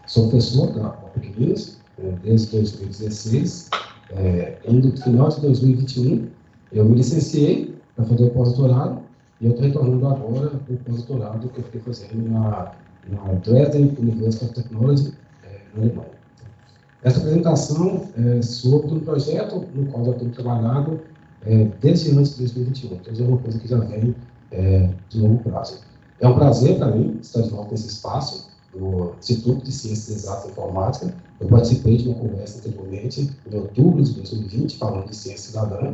Sou professor da PUC-Minas desde 2016. Indo no final de 2021, eu me licenciei para fazer o pós-doutorado e eu estou retornando agora o pós-doutorado que eu fiquei fazendo na Dresden University of Technology, na Alemanha. Essa apresentação é sobre um projeto no qual eu tenho trabalhado desde antes de 2021, então é uma coisa que já vem de longo prazo. É um prazer para mim estar de volta nesse espaço, no Instituto de Ciências Exatas e Informática. Eu participei de uma conversa anteriormente, em outubro de 2020, falando de ciência cidadã.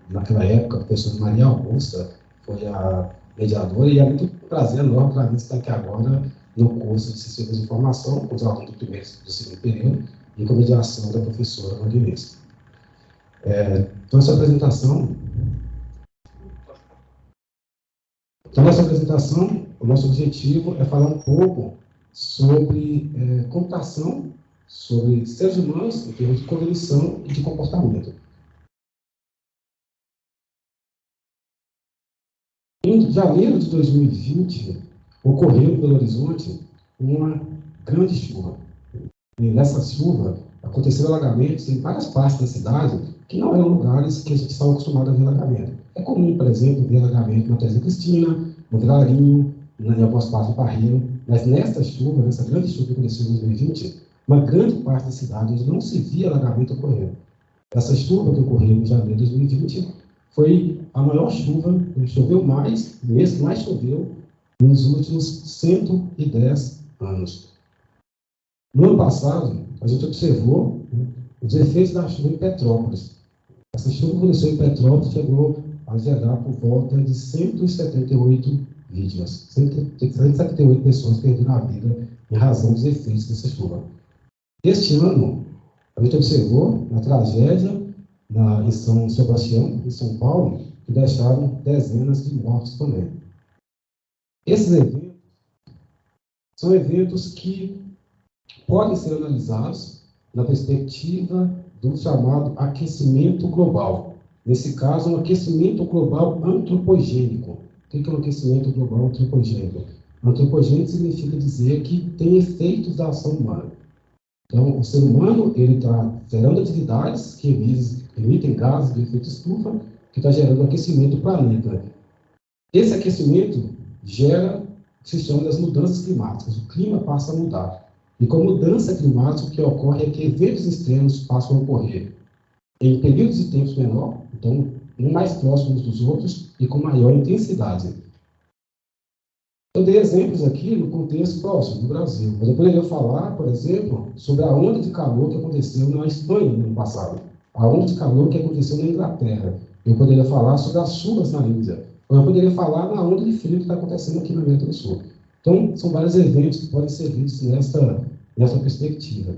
Naquela época, a professora Maria Augusta foi a mediadora, e é muito prazer enorme para mim estar aqui agora no curso de Sistemas de Informação, com os alunos do primeiro e do segundo período, e com a mediação da professora Marinês. Então, essa apresentação... Então, nessa apresentação, o nosso objetivo é falar um pouco sobre computação, sobre seres humanos em termos de cognição e de comportamento. Em janeiro de 2020, ocorreu em Belo Horizonte uma grande chuva. E nessa chuva, aconteceram alagamentos em várias partes da cidade que não eram lugares que a gente estava acostumado a ver alagamento. É comum, por exemplo, ver alagamento na Teresa Cristina, no Vilarinho, em algumas partes do Barreiro, mas nessa chuva, nessa grande chuva que aconteceu em 2020, uma grande parte da cidade não se via alagamento ocorrendo. Essa chuva que ocorreu em janeiro de 2020 foi a maior chuva, choveu mais, o mês que mais choveu nos últimos 110 anos. No ano passado, a gente observou os efeitos da chuva em Petrópolis. Essa chuva que aconteceu em Petrópolis chegou a gerar por volta de 178 vítimas. 178 pessoas perderam a vida em razão dos efeitos dessa chuva. Este ano, a gente observou uma tragédia em São Sebastião, em São Paulo, que deixaram dezenas de mortos também. Esses eventos são eventos que podem ser analisados na perspectiva do chamado aquecimento global. Nesse caso, um aquecimento global antropogênico. O que é um aquecimento global antropogênico? Antropogênico significa dizer que tem efeitos da ação humana. Então, o ser humano está gerando atividades que emitem gases de efeito estufa, que está gerando aquecimento do planeta. Esse aquecimento gera o que se chama das mudanças climáticas. O clima passa a mudar. E com a mudança climática, o que ocorre é que eventos extremos passam a ocorrer em períodos de tempos menor, então, um mais próximos dos outros e com maior intensidade. Eu dei exemplos aqui no contexto próximo do Brasil, mas eu poderia falar, por exemplo, sobre a onda de calor que aconteceu na Espanha no ano passado, a onda de calor que aconteceu na Inglaterra. Eu poderia falar sobre as chuvas na Índia, ou eu poderia falar na onda de frio que está acontecendo aqui na América do Sul. Então, são vários eventos que podem ser vistos nessa perspectiva.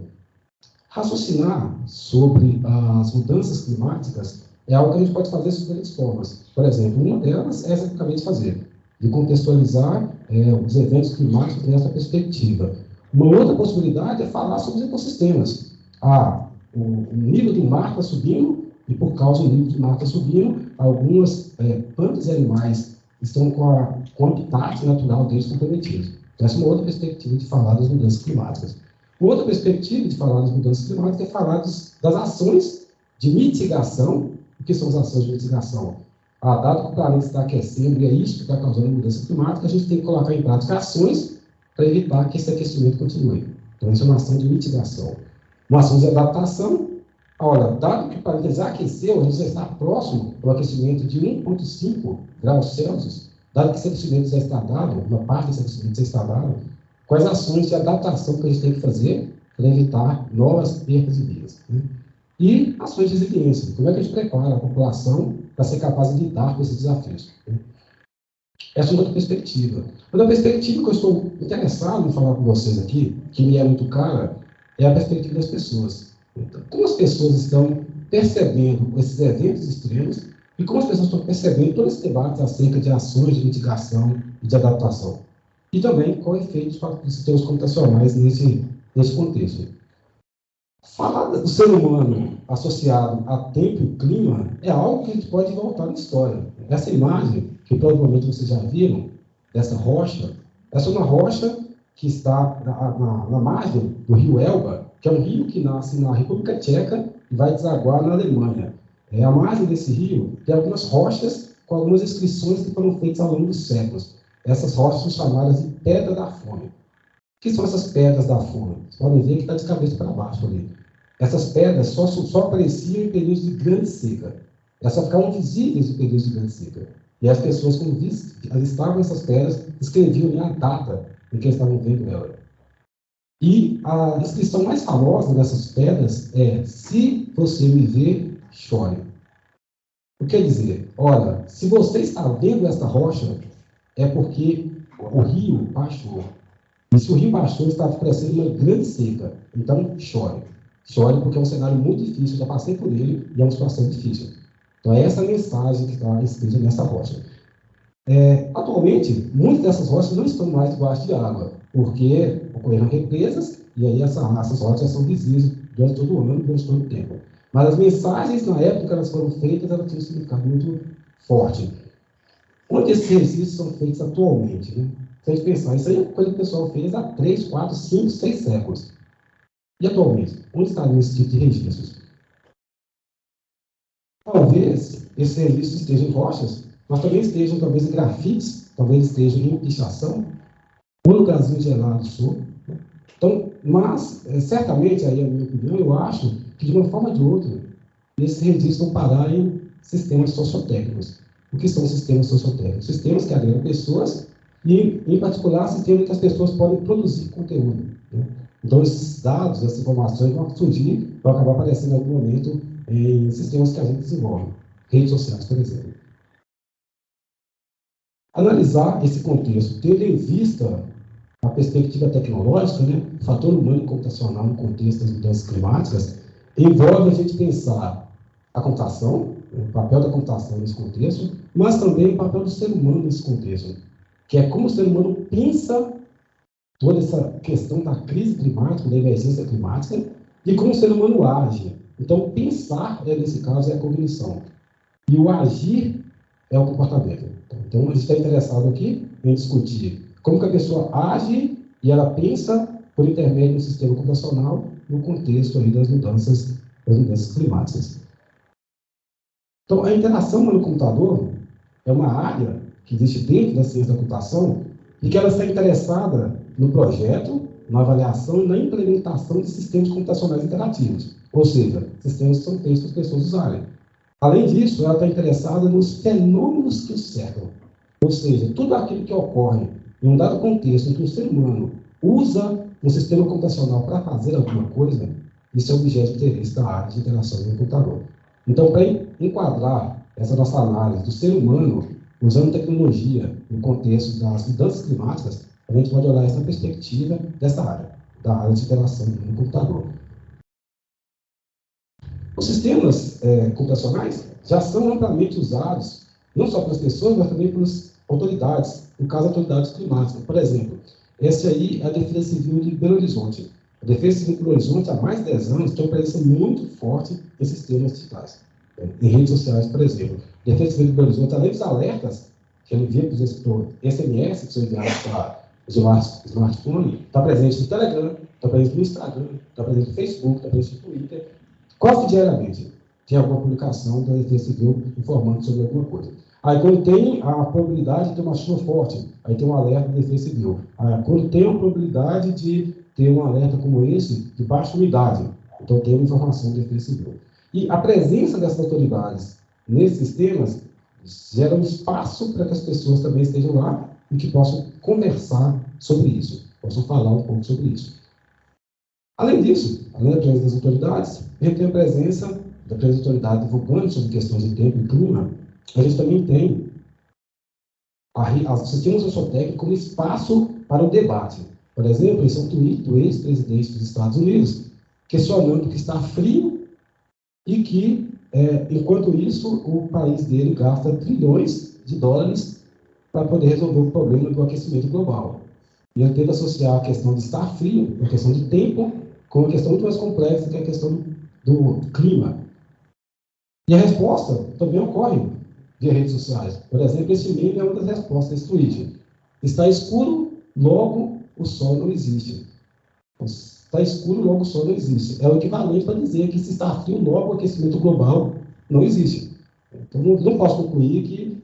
Raciocinar sobre as mudanças climáticas é algo que a gente pode fazer de diferentes formas. Por exemplo, uma delas é essa que eu acabei de fazer, de contextualizar os eventos climáticos nessa perspectiva. Uma outra possibilidade é falar sobre os ecossistemas. O nível do mar está subindo, e por causa do nível do mar está subindo, algumas plantas e animais estão com o habitat natural deles comprometidos. Então, essa é uma outra perspectiva de falar das mudanças climáticas. Uma outra perspectiva de falar das mudanças climáticas é falar das ações de mitigação. O que são as ações de mitigação? Dado que o planeta está aquecendo e é isso que está causando a mudança climática, a gente tem que colocar em prática ações para evitar que esse aquecimento continue. Então, isso é uma ação de mitigação. Uma ação de adaptação. Olha, dado que o planeta já aqueceu, a gente já está próximo ao aquecimento de 1,5 graus Celsius, dado que esse aquecimento já está dado, uma parte desse aquecimento já está dado, quais ações de adaptação que a gente tem que fazer para evitar novas perdas de vidas, né? E ações de resiliência. Como é que a gente prepara a população para ser capaz de lidar com esses desafios, né? Essa é uma outra perspectiva. Outra perspectiva que eu estou interessado em falar com vocês aqui, que me é muito cara, é a perspectiva das pessoas. Então, como as pessoas estão percebendo esses eventos extremos e como as pessoas estão percebendo todo esse debate acerca de ações de mitigação e de adaptação. E também qual é o efeito dos sistemas computacionais nesse contexto. Falar do ser humano associado a tempo e clima é algo que a gente pode voltar na história. Essa imagem, que provavelmente vocês já viram, dessa rocha, essa é uma rocha que está na margem do rio Elba, que é um rio que nasce na República Tcheca e vai desaguar na Alemanha. A margem desse rio tem algumas rochas com algumas inscrições que foram feitas ao longo dos séculos. Essas rochas são chamadas de Pedra da Fome. O que são essas pedras da fome? Vocês podem ver que está de cabeça para baixo ali. Essas pedras só apareciam em períodos de grande seca. Elas só ficavam visíveis em períodos de grande seca. E as pessoas, quando avistavam essas pedras, escreviam a data em que eles estavam vendo ela. E a inscrição mais famosa dessas pedras é: se você me ver, chore. O que quer dizer? Olha, se você está vendo essa rocha, é porque o rio baixou. E se o rio baixou, está crescendo uma grande seca. Então, chore. Chore porque é um cenário muito difícil, eu já passei por ele e é uma situação difícil. Então, é essa a mensagem que está escrita nessa rocha. Atualmente, muitas dessas rochas não estão mais debaixo de água, porque ocorreram represas e aí essas rochas são visíveis durante todo o ano, durante todo o tempo. Mas as mensagens, na época que elas foram feitas, elas tinham um significado muito forte. Onde esses registros são feitos atualmente? Né? Se a gente pensar, isso aí é coisa que o pessoal fez há 3, 4, 5, 6 séculos. E atualmente, onde estariam esse tipo de registros? Talvez esses registros estejam em rochas, mas também estejam, talvez, em grafites, talvez estejam em pichação, ou lugarzinho gelado sul. Então, mas, certamente, aí a minha opinião, eu acho que, de uma forma ou de outra, esses registros vão parar em sistemas sociotécnicos. O que são sistemas sociotécnicos? Sistemas que agregam pessoas e, em particular, sistemas que as pessoas podem produzir conteúdo. Né? Então, esses dados, essas informações vão surgir, vão acabar aparecendo em algum momento em sistemas que a gente desenvolve. Redes sociais, por exemplo. Analisar esse contexto, tendo em vista a perspectiva tecnológica, né, o fator humano e computacional no contexto das mudanças climáticas, envolve a gente pensar a computação, o papel da computação nesse contexto, mas também o papel do ser humano nesse contexto, que é como o ser humano pensa toda essa questão da crise climática, da emergência climática, e como o ser humano age. Então, pensar, nesse caso, é a cognição. E o agir é o comportamento. Então, a gente está interessado aqui em discutir como que a pessoa age e ela pensa por intermédio do sistema computacional no contexto aí das mudanças climáticas. Então, a interação humano-computador é uma área que existe dentro da ciência da computação e que ela está interessada no projeto, na avaliação e na implementação de sistemas computacionais interativos, ou seja, sistemas que são feitos para as pessoas usarem. Além disso, ela está interessada nos fenômenos que o cercam, ou seja, tudo aquilo que ocorre em um dado contexto em que o ser humano usa um sistema computacional para fazer alguma coisa, isso é objeto de interesse da área de interação do computador. Então, para enquadrar essa nossa análise do ser humano usando tecnologia no contexto das mudanças climáticas, a gente pode olhar essa perspectiva dessa área, da área de interação no computador. Os sistemas computacionais já são amplamente usados, não só pelas pessoas, mas também pelas autoridades, no caso, autoridades climáticas. Por exemplo, essa aí é a Defesa Civil de Belo Horizonte. A Defesa Civil de Belo Horizonte, há mais de 10 anos, tem uma presença muito forte em sistemas digitais, em redes sociais, por exemplo. A Defesa Civil de Belo Horizonte, além dos alertas que ele envia para os SMS, que são enviados para o smartphone, está presente no Telegram, está presente no Instagram, está presente no Facebook, está presente no Twitter. Quase diariamente tem alguma publicação da Defesa Civil informando sobre alguma coisa. Aí, quando tem a probabilidade de ter uma chuva forte, aí tem um alerta da Defesa Civil. Aí, quando tem a probabilidade de ter um alerta como esse, de baixa umidade, então tem uma informação da Defesa Civil. E a presença dessas autoridades nesses sistemas gera um espaço para que as pessoas também estejam lá e que possam conversar sobre isso, possam falar um pouco sobre isso. Além disso, além da presença das autoridades, a gente tem a presença da autoridade divulgando sobre questões de tempo e clima. A gente também tem o sistema sociotécnico como espaço para o debate. Por exemplo, esse é um tweet do ex-presidente dos Estados Unidos, questionando que está frio e que, enquanto isso, o país dele gasta trilhões de dólares para poder resolver o problema do aquecimento global. E ele tenta associar a questão de estar frio, a questão de tempo, com uma questão muito mais complexa, que é a questão do clima. E a resposta também ocorre via redes sociais. Por exemplo, esse meme é uma das respostas desse tweet. Está escuro, logo o Sol não existe. Está escuro, logo o Sol não existe. É o equivalente para dizer que se está frio, logo o aquecimento global não existe. Então, não posso concluir que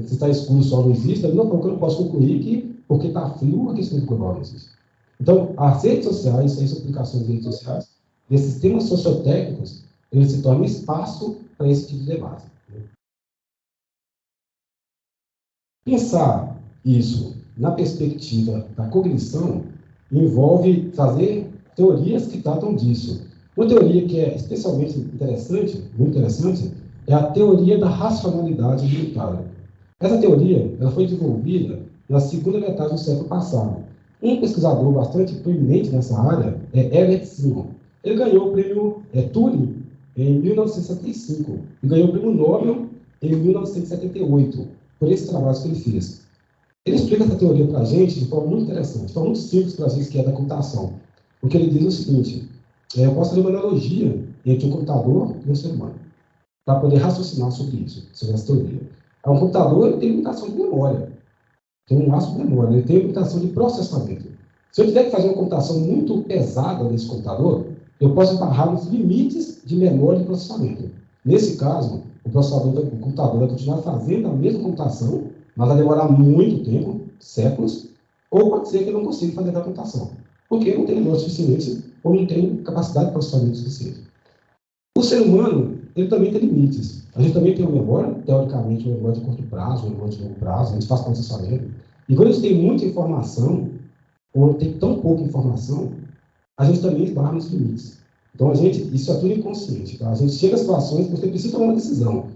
se está escuro, o Sol não existe. Da mesma forma que eu não posso concluir que porque está frio, o aquecimento global não existe. Então, as redes sociais, essas aplicações de redes sociais, esses temas sociotécnicos, eles se tornam espaço para esse tipo de debate. Pensar isso na perspectiva da cognição envolve trazer teorias que tratam disso. Uma teoria que é especialmente interessante, muito interessante, é a teoria da racionalidade limitada. Essa teoria ela foi desenvolvida na segunda metade do século passado. Um pesquisador bastante proeminente nessa área é Herbert Simon. Ele ganhou o prêmio Turing em 1975 e ganhou o prêmio Nobel em 1978 por esse trabalho que ele fez. Ele explica essa teoria para a gente de forma muito interessante, de forma muito simples para a gente que é da computação. Porque ele diz o seguinte: eu posso fazer uma analogia entre um computador e um ser humano, para poder raciocinar sobre isso, sobre essa teoria. Um computador tem limitação de memória, tem um laço de memória, ele tem limitação de processamento. Se eu tiver que fazer uma computação muito pesada nesse computador, eu posso barrar nos limites de memória e processamento. Nesse caso, o computador vai continuar fazendo a mesma computação, mas vai demorar muito tempo, séculos, ou pode ser que eu não consiga fazer a computação, porque não tem memória suficiente ou não tem capacidade de processamento suficiente. O ser humano, ele também tem limites. A gente também tem uma memória, teoricamente, uma memória de curto prazo, uma memória de longo prazo, a gente faz processamento. E quando a gente tem muita informação, ou tem tão pouca informação, a gente também esbarra nos limites. Então, isso é tudo inconsciente. Tá? A gente chega a situações que você precisa tomar uma decisão.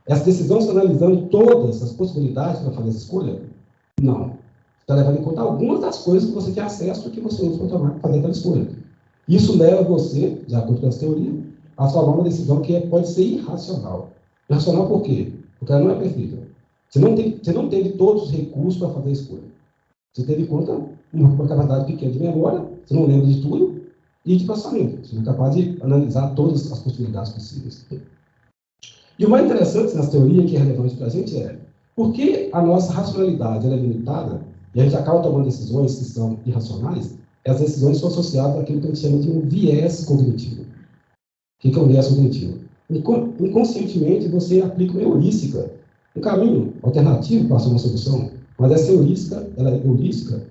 Essa decisão está analisando todas as possibilidades para fazer essa escolha? Não. Está levando em conta algumas das coisas que você tem acesso e que você usa para fazer aquela escolha. Isso leva você, de acordo com essa teoria, a tomar uma decisão que pode ser irracional. Irracional por quê? Porque ela não é perfeita. Você não teve todos os recursos para fazer a escolha. Você teve em conta uma capacidade pequena de memória, você não lembra de tudo, e de processamento. Você não é capaz de analisar todas as possibilidades possíveis. E o mais interessante nessa teoria, que é relevante para a gente, é por que a nossa racionalidade é limitada e a gente acaba tomando decisões que são irracionais. As decisões são associadas àquilo que a gente chama de um viés cognitivo. O que é um viés cognitivo? Inconscientemente, você aplica uma heurística, um caminho alternativo para uma solução, mas essa heurística,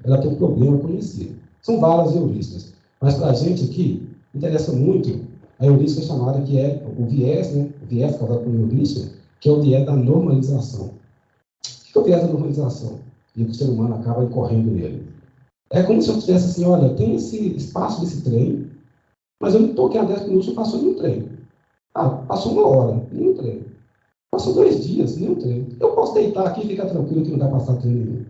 ela tem um problema conhecido. São várias heurísticas, mas para a gente aqui, interessa muito a heurística chamada, que é o viés, né? O viés causado por heurística, que é o viés da normalização. O que é o viés da normalização? E o ser humano acaba incorrendo nele. É como se eu dissesse assim, olha, tem esse espaço desse trem, mas eu não estou aqui há 10 minutos, não passou nenhum trem. Passou uma hora, nenhum trem. Passou 2 dias, nenhum trem. Eu posso deitar aqui e ficar tranquilo que não vai passar trem nenhum.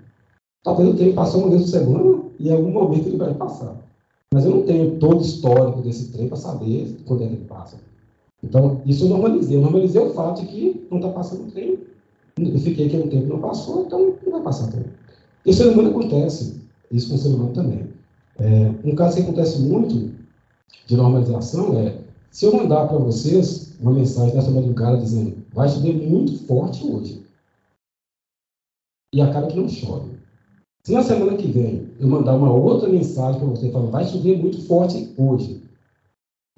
Talvez o trem passou uma vez por semana e em algum momento ele vai passar. Mas eu não tenho todo o histórico desse trem para saber quando é que ele passa. Então, isso eu normalizei. Eu normalizei o fato de que não está passando trem. Eu fiquei aqui um tempo e não passou, então não vai passar trem. E o ser humano acontece. Isso com o ser humano também. Um caso que acontece muito de normalização é, se eu mandar para vocês uma mensagem nessa madrugada dizendo vai chover muito forte hoje, e acaba que não chove. Se na semana que vem eu mandar uma outra mensagem para você falando vai chover muito forte hoje,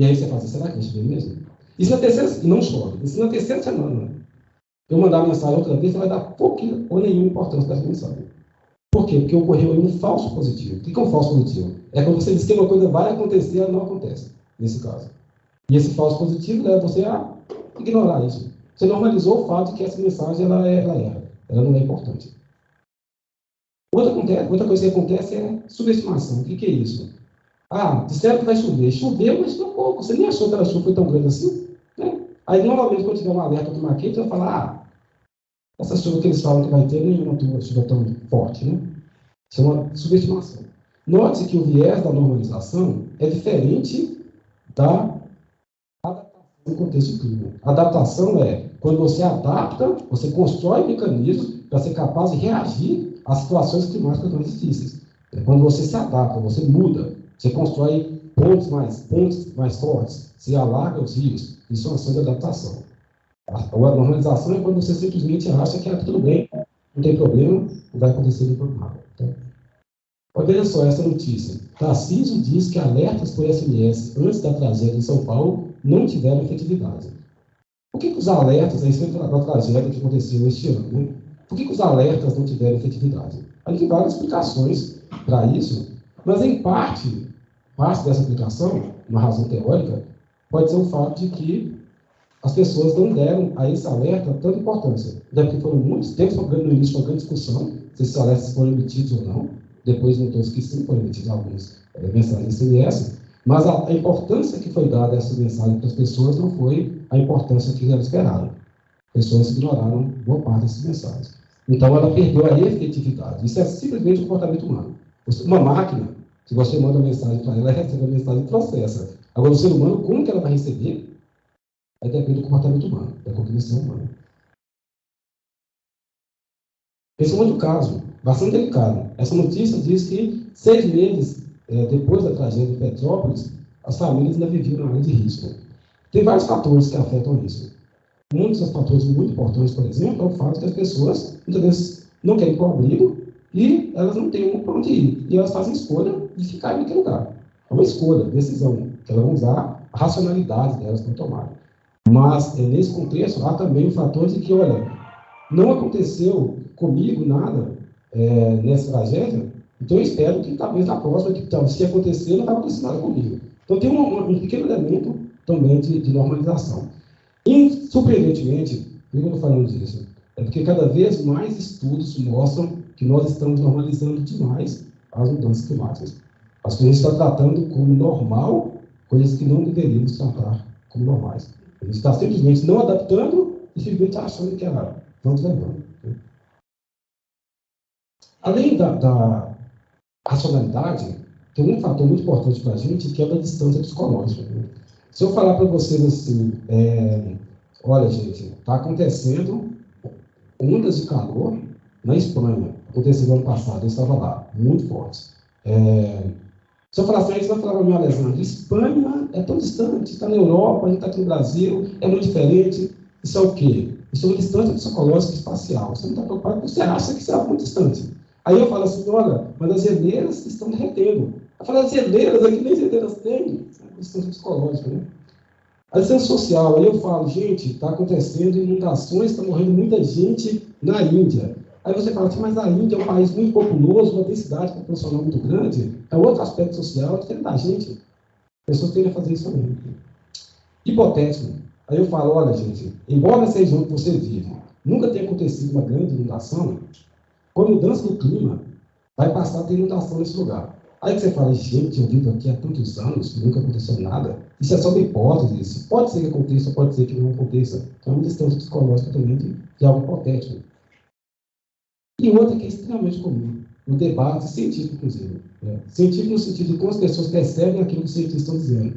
e aí você fala assim, será que vai chover mesmo? E se na terceira, e não chove, e se na terceira semana eu mandar a mensagem outra vez, você vai dar pouquinho ou nenhuma importância para essa mensagem. Por quê? Porque ocorreu aí um falso positivo. O que é um falso positivo? É quando você diz que uma coisa vai acontecer, ela não acontece, nesse caso. E esse falso positivo leva você a ignorar isso. Você normalizou o fato de que essa mensagem ela não é importante. Outra coisa que acontece é subestimação. O que é isso? Disseram que vai chover. Choveu, mas foi pouco. Você nem achou que a chuva foi tão grande assim? Né? Aí, normalmente, quando tiver um alerta climático, você vai falar, essa chuva que eles falam que vai ter, nenhuma chuva tão forte. Né? Isso é uma subestimação. Note que o viés da normalização é diferente da adaptação no contexto do clima. A adaptação é quando você adapta, você constrói mecanismos para ser capaz de reagir às situações climáticas mais difíceis. É quando você se adapta, você muda, você constrói pontes mais fortes, você alarga os rios. Isso é uma ação de adaptação. A normalização é quando você simplesmente acha que tudo bem, não tem problema, não vai acontecer nada. Tá? Olha só essa notícia. Tarcísio diz que alertas por SMS antes da tragédia em São Paulo não tiveram efetividade. Por que os alertas, a respeito da tragédia que aconteceu este ano, né? Por que os alertas não tiveram efetividade? Aí tem várias explicações para isso, mas em parte dessa explicação, uma razão teórica, pode ser o fato de que as pessoas não deram a esse alerta tanta importância. Até porque foram muitos tempos, no início, uma grande discussão se esses alertas foram emitidos ou não. Depois, notou-se que sim, foram emitidos algumas mensagens SMS, mas a importância que foi dada a essa mensagem para as pessoas não foi a importância que elas esperaram. Pessoas ignoraram boa parte dessas mensagens. Então, ela perdeu a efetividade. Isso é simplesmente um comportamento humano. Uma máquina, se você manda uma mensagem para ela recebe a mensagem e processa. Agora, o ser humano, como que ela vai receber? Aí depende do comportamento humano, da cognição humana. Esse é um outro caso, bastante delicado. Essa notícia diz que 6 meses depois da tragédia de Petrópolis, as famílias ainda viviam na área de risco. Tem vários fatores que afetam isso. Um dos fatores muito importantes, por exemplo, é o fato que as pessoas, muitas vezes, não querem ir para o abrigo e elas não têm para onde ir. E elas fazem escolha de ficar naquele lugar. É uma escolha, decisão, que elas vão usar a racionalidade delas para tomar. Mas, nesse contexto, há também o fator de que, olha, não aconteceu comigo nada nessa tragédia, então eu espero que talvez na próxima, que, se acontecer, não vai acontecer nada comigo. Então tem um pequeno elemento também de normalização. E, surpreendentemente, por que eu estou falando disso? É porque cada vez mais estudos mostram que nós estamos normalizando demais as mudanças climáticas. As coisas estão tratando como normal coisas que não deveríamos tratar como normais. A gente está simplesmente não adaptando e simplesmente achando que vamos levando. Além da racionalidade, tem um fator muito importante para a gente, que é a distância psicológica. Né? Se eu falar para vocês assim, olha, gente, está acontecendo ondas de calor na Espanha. Aconteceu no ano passado, eu estava lá, muito fortes. Se eu falar assim, você vai falar para mim, Alessandro, Espanha é tão distante, está na Europa, a gente está aqui no Brasil, é muito diferente. Isso é o quê? Isso é uma distância psicológica espacial. Você não está preocupado porque você acha que isso é muito distante. Aí eu falo assim, olha, mas as geleiras estão derretendo. Eu falo, as geleiras aqui nem geleiras têm. É uma distância psicológica, né? A distância social, aí eu falo, gente, está acontecendo inundações, está morrendo muita gente na Índia. Aí você fala assim, mas a Índia é um país muito populoso, uma densidade populacional muito grande, é outro aspecto social, diferente da gente. As pessoas tendem a fazer isso também. Hipotético. Aí eu falo, olha, gente, embora essa região que você vive nunca tenha acontecido uma grande inundação, com a mudança do clima, vai passar a ter inundação nesse lugar. Aí que você fala, gente, eu vivo aqui há tantos anos, nunca aconteceu nada. Isso é só uma hipótese. Isso pode ser que aconteça, pode ser que não aconteça. Então é uma distância psicológica também de algo hipotético. E outra que é extremamente comum, no debate científico, inclusive. Científico no sentido de como as pessoas percebem aquilo que os cientistas estão dizendo,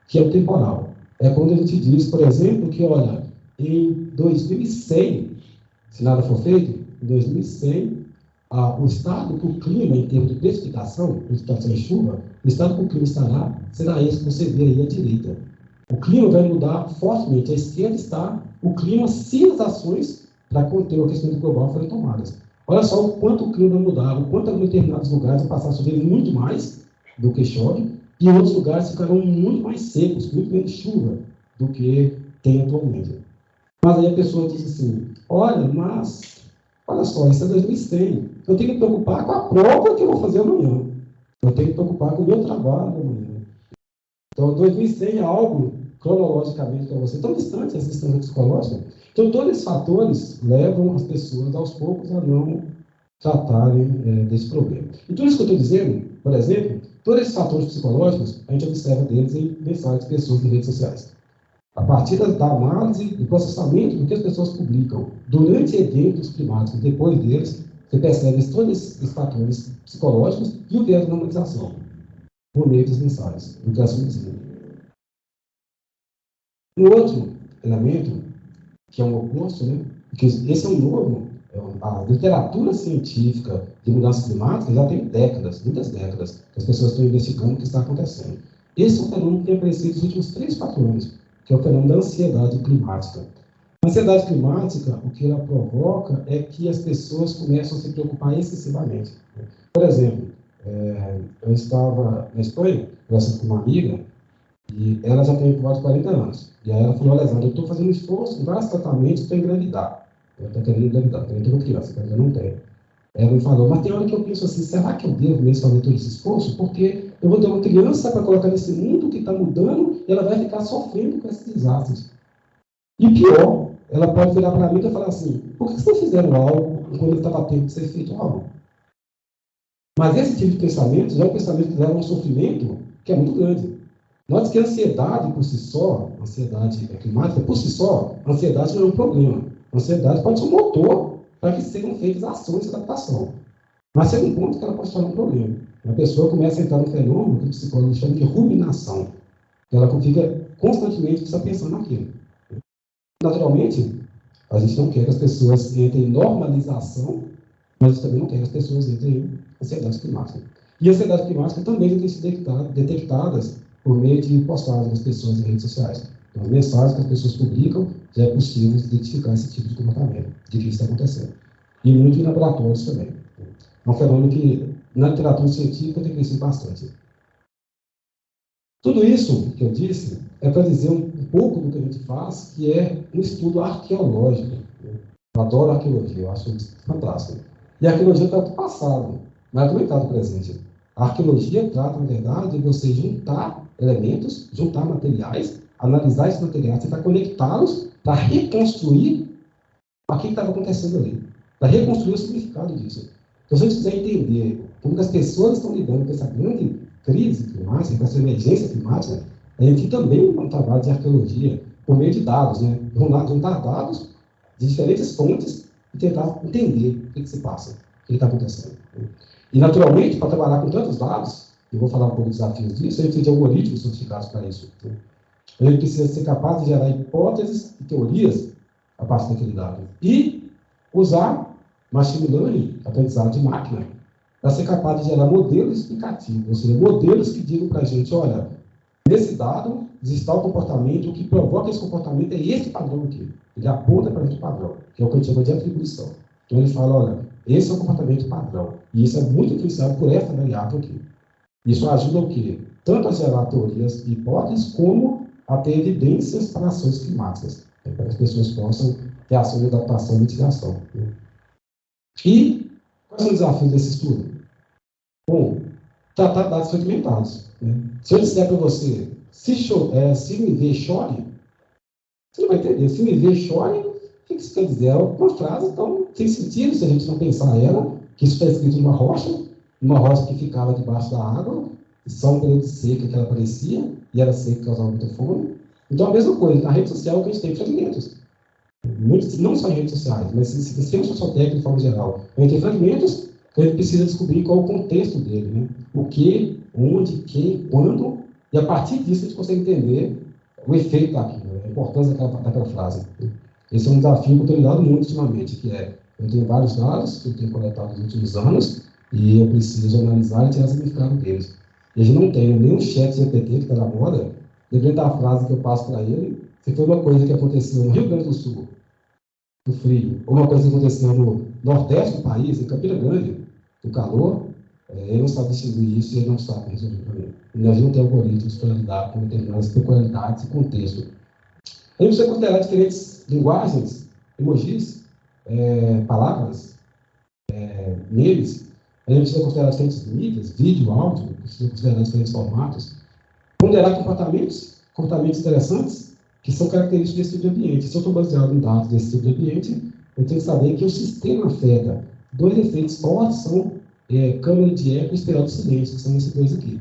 que é o temporal. É quando a gente diz, por exemplo, que, olha, em 2100, se nada for feito, em 2100, o estado que o clima, em termos de precipitação e chuva, o estado que o clima será esse que você vê aí à direita. O clima vai mudar fortemente. À esquerda está o clima se as ações para conter o aquecimento global forem tomadas. Olha só o quanto o clima vai mudar, o quanto em determinados lugares vai passar a chover muito mais do que chove, e em outros lugares ficarão muito mais secos, muito menos chuva do que tem atualmente. Mas aí a pessoa diz assim, olha só, isso é 2100. Eu tenho que me preocupar com a prova que eu vou fazer amanhã. Eu tenho que me preocupar com o meu trabalho amanhã. Então, 2100 é algo, cronologicamente, para você, tão distante, essa distância psicológica. Então, todos esses fatores levam as pessoas, aos poucos, a não tratarem desse problema. E tudo isso que eu estou dizendo, por exemplo, todos esses fatores psicológicos, a gente observa deles em mensagens de pessoas em redes sociais. A partir da análise e processamento do que as pessoas publicam durante eventos climáticos, depois deles, você percebe todos esses fatores psicológicos e o viés de normalização, por meio das mensagens, do que elas estão dizendo. Um outro elemento, que é um oposto, né? Porque esse é um novo, a literatura científica de mudança climática já tem décadas, muitas décadas, que as pessoas estão investigando o que está acontecendo. Esse é um fenômeno que tem aparecido nos últimos 3, 4 anos, que é o fenômeno da ansiedade climática. A ansiedade climática, o que ela provoca é que as pessoas começam a se preocupar excessivamente. Por exemplo, Eu estava na Espanha, conversando com uma amiga, e ela já tem por volta de 40 anos. E aí ela falou: olha, Alessandra, eu estou fazendo esforço em vários tratamentos para engravidar. Eu estou querendo engravidar, eu tenho uma criança, que eu ainda não tenho. Ela me falou: mas tem hora que eu penso assim, será que eu devo mesmo fazer todo esse esforço? Porque eu vou ter uma criança para colocar nesse mundo que está mudando e ela vai ficar sofrendo com esses desastres. E pior, ela pode virar para mim e falar assim: por que vocês fizeram algo quando estava tempo de ser feito algo? Mas esse tipo de pensamento já é um pensamento que leva a um sofrimento que é muito grande. Note que a ansiedade por si só, a ansiedade climática por si só, a ansiedade não é um problema. A ansiedade pode ser um motor para que sejam feitas ações de adaptação. Mas chega um ponto que ela pode se tornar um problema. A pessoa começa a entrar num fenômeno que o psicólogo chama de ruminação. Ela fica constantemente só pensando naquilo. Naturalmente, a gente não quer que as pessoas entrem em normalização, mas a gente também não quer que as pessoas entrem em ansiedade climática. E a ansiedade climática também tem sido detectadas por meio de postagens das pessoas em redes sociais. Então, as mensagens que as pessoas publicam, já é possível identificar esse tipo de comportamento, de que isso está acontecendo. E muito em laboratórios também. É um fenômeno que, na literatura científica, tem crescido bastante. Tudo isso que eu disse é para dizer um pouco do que a gente faz, que é um estudo arqueológico. Eu adoro arqueologia, eu acho fantástico. E a arqueologia trata do passado, mas também trata do presente. A arqueologia trata, na verdade, de você juntar elementos, juntar materiais, analisar esses materiais, tentar conectá-los para reconstruir o que estava acontecendo ali, para reconstruir o significado disso. Então, se a gente quiser entender como as pessoas estão lidando com essa grande crise climática, com essa emergência climática, a gente também um trabalho de arqueologia por meio de dados, né? Juntar dados de diferentes fontes e tentar entender o que se passa, o que está acontecendo. E, naturalmente, para trabalhar com tantos dados, eu vou falar um pouco dos desafios disso, a gente precisa de algoritmos sofisticados para isso. A gente precisa ser capaz de gerar hipóteses e teorias a partir daquele dado. E usar machine learning, aprendizado de máquina, para ser capaz de gerar modelos explicativos, ou seja, modelos que digam para a gente: olha, nesse dado está o comportamento, o que provoca esse comportamento é esse padrão aqui. Ele aponta para a gente o padrão, que é o que a gente chama de atribuição. Então ele fala: olha, esse é o comportamento padrão, e isso é muito influenciado por essa variável aqui. Isso ajuda o quê? Tanto a gerar teorias e hipóteses, como a ter evidências para ações climáticas, para que as pessoas possam ter ações de adaptação e mitigação. E quais são os desafios desse estudo? Bom, tratar dados fragmentados. Se eu disser para você: se me ver, chore, você não vai entender. Se me ver, chore, o que isso quer dizer? É uma frase tão sem sentido se a gente não pensar ela, que isso está escrito numa rocha que ficava debaixo da água, só um período de seca que ela aparecia, e era seca que causava muita fome. Então, a mesma coisa, na rede social que a gente tem fragmentos. Muitos, não só em redes sociais, mas sistemas sociotécnicos de forma geral. A gente tem fragmentos que a gente precisa descobrir qual é o contexto dele, né? O que, onde, quem, quando, e a partir disso a gente consegue entender o efeito daquilo, a importância daquela frase. Esse é um desafio que eu tenho dado muito ultimamente, que é: eu tenho vários dados que eu tenho coletado nos últimos anos, e eu preciso analisar e tirar o significado deles. E a gente não tem nenhum chat GPT que está na moda, dependendo da frase que eu passo para ele, se foi uma coisa que aconteceu no Rio Grande do Sul, do frio, ou uma coisa que aconteceu no nordeste do país, em Campina Grande, do calor, ele não sabe distinguir isso e ele não sabe resolver para mim. E nós não temos algoritmos para lidar com determinadas peculiaridades e contexto. A gente precisa considerar diferentes linguagens, emojis, palavras, memes. A gente precisa considerar diferentes mídias, vídeo, áudio, precisa considerar diferentes formatos. Ponderar comportamentos interessantes, que são características desse tipo de ambiente. Se eu estou baseado em dados desse tipo de ambiente, eu tenho que saber que o sistema afeta. Dois efeitos fortes são câmera de eco e espiral de silêncio, que são esses dois aqui.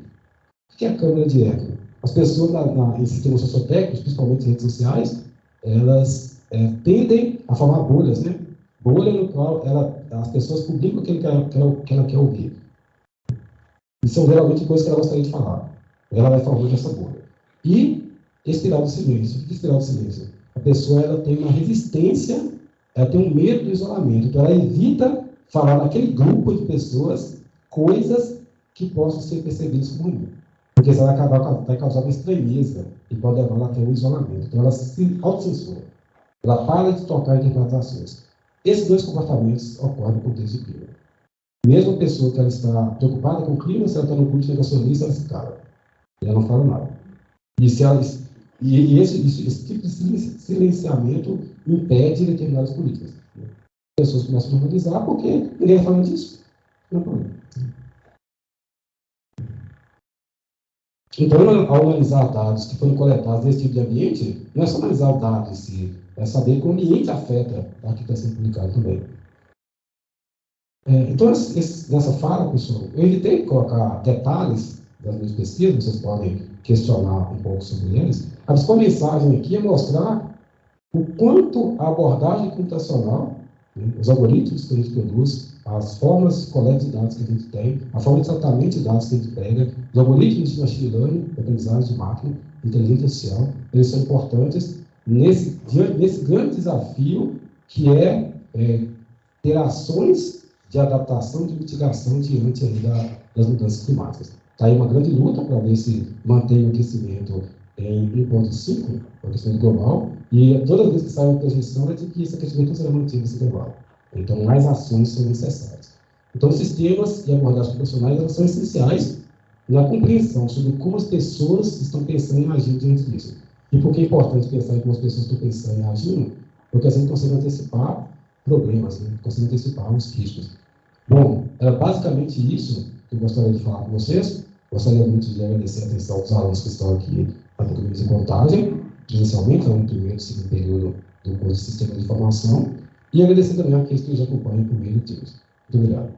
O que é a câmera de eco? As pessoas em sistemas sociotécnicos, principalmente em redes sociais, elas tendem a formar bolhas, né? Bolha no qual as pessoas publicam aquilo que ela quer ouvir. E são geralmente coisas que ela gostaria de falar. Ela vai formando essa bolha. E espiral de silêncio. O que é espiral de silêncio? A pessoa ela tem uma resistência, ela tem um medo do isolamento. Então, ela evita falar naquele grupo de pessoas coisas que possam ser percebidas como ruim. Porque senão vai causar uma estranheza e pode levar ela até o isolamento. Então, ela se autocensura. Ela para de tocar interpretações. Esses dois comportamentos ocorrem no contexto de clima. Mesmo a pessoa que ela está preocupada com o clima, se ela está no culto negacionista, ela se cala. Ela não fala nada. E, se ela, esse tipo de silenciamento impede determinadas políticas. As pessoas começam a normalizar porque ninguém está falando disso. Não é problema. Então, ao analisar dados que foram coletados nesse tipo de ambiente, não é só analisar o dado em si, é saber que o ambiente afeta o que está sendo publicado também. Então, nessa fala, pessoal, eu evitei colocar detalhes das minhas pesquisas, vocês podem questionar um pouco sobre eles. A principal mensagem aqui é mostrar o quanto a abordagem computacional, os algoritmos que a gente produz, as formas de coleta de dados que a gente tem, a forma de tratamento de dados que a gente pega, os algoritmos de machine learning, aprendizagem de máquina, inteligência artificial, eles são importantes diante desse grande desafio que é ter ações de adaptação, de mitigação diante aí das mudanças climáticas. Está aí uma grande luta para ver se mantém o aquecimento em 1,5, o aquecimento global, e todas as vezes que sai uma projeção é de que esse aquecimento não será mantido nesse intervalo. Então, mais ações são necessárias. Então, sistemas e abordagens profissionais elas são essenciais na compreensão sobre como as pessoas estão pensando em agir diante disso. E por que é importante pensar em como as pessoas estão pensando em agir? Porque assim consegue antecipar problemas, consegue antecipar os riscos. Bom, era basicamente isso que eu gostaria de falar com vocês. Gostaria muito de agradecer a atenção dos alunos que estão aqui na comigo de contagem, presencialmente, no primeiro e segundo período do curso de Sistema de Informação, e agradecer também àqueles que nos acompanham por meio do Teams. Muito obrigado.